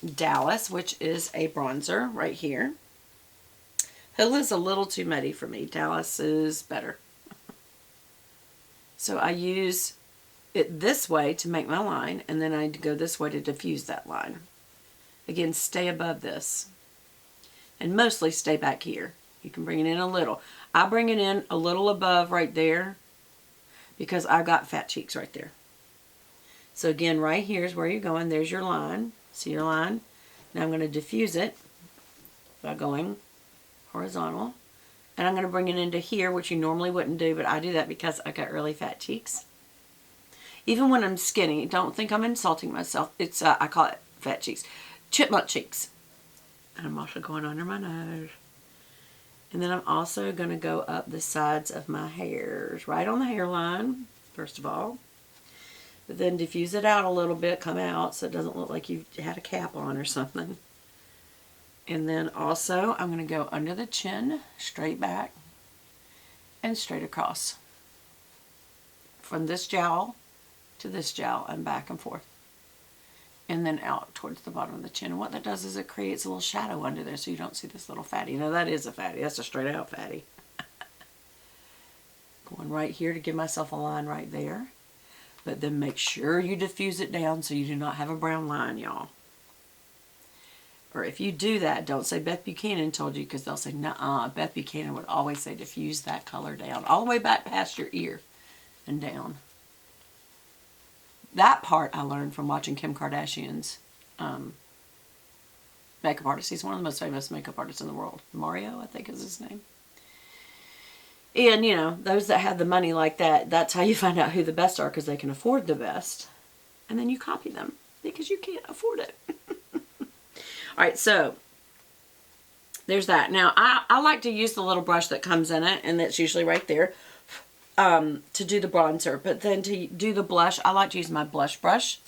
Dallas, which is a bronzer right here. Hoola a little too muddy for me. Dallas is better. So I use it this way to make my line, and then I go this way to diffuse that line. Again, stay above this. And mostly stay back here. You can bring it in a little. I bring it in a little above right there because I've got fat cheeks right there. So again, right here is where you're going. There's your line. See your line? Now I'm going to diffuse it by going horizontal. And I'm going to bring it into here, which you normally wouldn't do, but I do that because I got really fat cheeks. Even when I'm skinny, don't think I'm insulting myself. It's I call it fat cheeks. Chipmunk cheeks. And I'm also going under my nose. And then I'm also going to go up the sides of my hairs, right on the hairline, first of all. But then diffuse it out a little bit, come out, so it doesn't look like you had a cap on or something. And then also, I'm going to go under the chin, straight back, and straight across. From this jowl to this jowl, and back and forth. And then out towards the bottom of the chin. And what that does is it creates a little shadow under there so you don't see this little fatty. Now that is a fatty. That's a straight out fatty. Going right here to give myself a line right there. But then make sure you diffuse it down so you do not have a brown line, y'all. Or if you do that, don't say Beth Buchanan told you, because they'll say, nuh-uh. Beth Buchanan would always say diffuse that color down. All the way back past your ear and down. That part I learned from watching Kim Kardashian's makeup artist. He's one of the most famous makeup artists in the world. Mario, I think is his name. And, you know, those that have the money like that, that's how you find out who the best are, because they can afford the best. And then you copy them because you can't afford it. All right, so there's that. Now, I like to use the little brush that comes in it, and that's usually right there, to do the bronzer. But then to do the blush, I like to use my blush brush.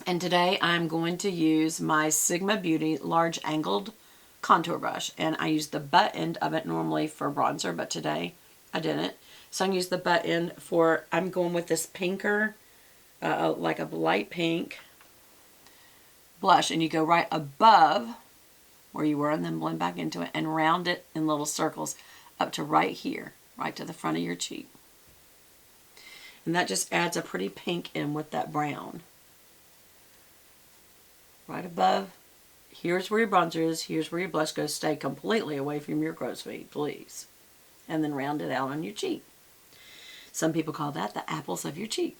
And today I'm going to use my Sigma Beauty large angled contour brush. And I use the butt end of it normally for bronzer, but today I didn't. So I'm going to use the butt end for, I'm going with this pinker, like a light pink blush, and you go right above where you were and then blend back into it and round it in little circles up to right here, right to the front of your cheek. And that just adds a pretty pink in with that brown. Right above, here's where your bronzer is, here's where your blush goes. Stay completely away from your crow's feet, please. And then round it out on your cheek. Some people call that the apples of your cheek.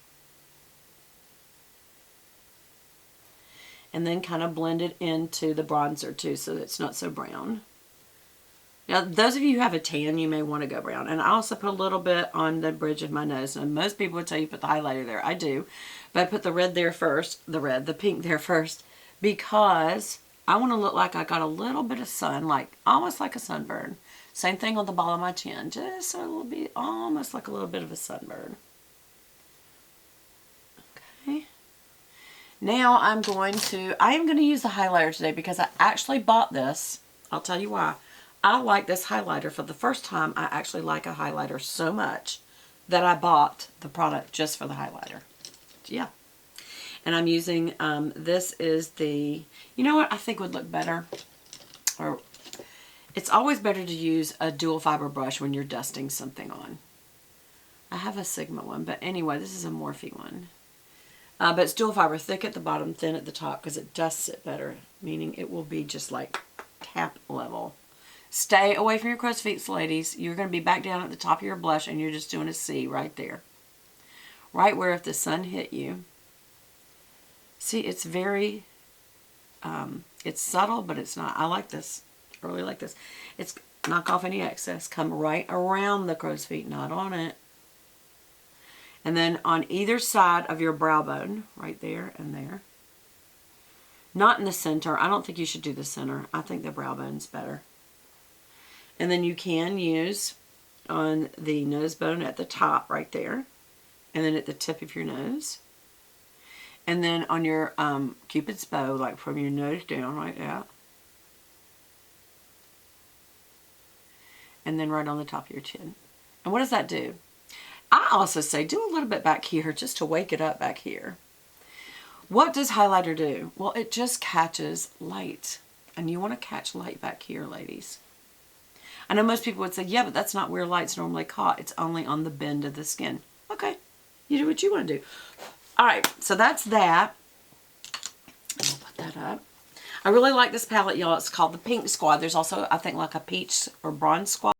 And then kind of blend it into the bronzer too, so that it's not so brown. Now, those of you who have a tan, you may want to go brown. And I also put a little bit on the bridge of my nose. Now, most people would tell you put the highlighter there. I do. But I put the red there first, the pink there first, because I want to look like I got a little bit of sun, like almost like a sunburn. Same thing on the ball of my chin, just a little bit, almost like a little bit of a sunburn. Okay. Now I am going to use the highlighter today because I actually bought this. I'll tell you why. I like this highlighter. For the first time, I actually like a highlighter so much that I bought the product just for the highlighter. Yeah. And I'm using, this is the, you know what I think would look better? Or it's always better to use a dual fiber brush when you're dusting something on. I have a Sigma one, but anyway, this is a Morphe one. But it's dual fiber, thick at the bottom, thin at the top, because it dusts it better, meaning it will be just like cap level. Stay away from your crow's feet, ladies. You're going to be back down at the top of your blush, and you're just doing a C right there. Right where if the sun hit you. See, it's very, it's subtle, but it's not. I like this. I really like this. It's knock off any excess. Come right around the crow's feet, not on it. And then on either side of your brow bone, right there and there. Not in the center. I don't think you should do the center. I think the brow bone's better. And then you can use on the nose bone at the top right there. And then at the tip of your nose. And then on your Cupid's bow, like from your nose down like that. And then right on the top of your chin. And what does that do? I also say do a little bit back here just to wake it up back here. What does highlighter do? Well, it just catches light. And you want to catch light back here, ladies. I know most people would say, yeah, but that's not where light's normally caught. It's only on the bend of the skin. Okay, you do what you want to do. All right, so that's that. I'll put that up. I really like this palette, y'all. It's called the Pink Squad. There's also, I think, like a peach or bronze squad.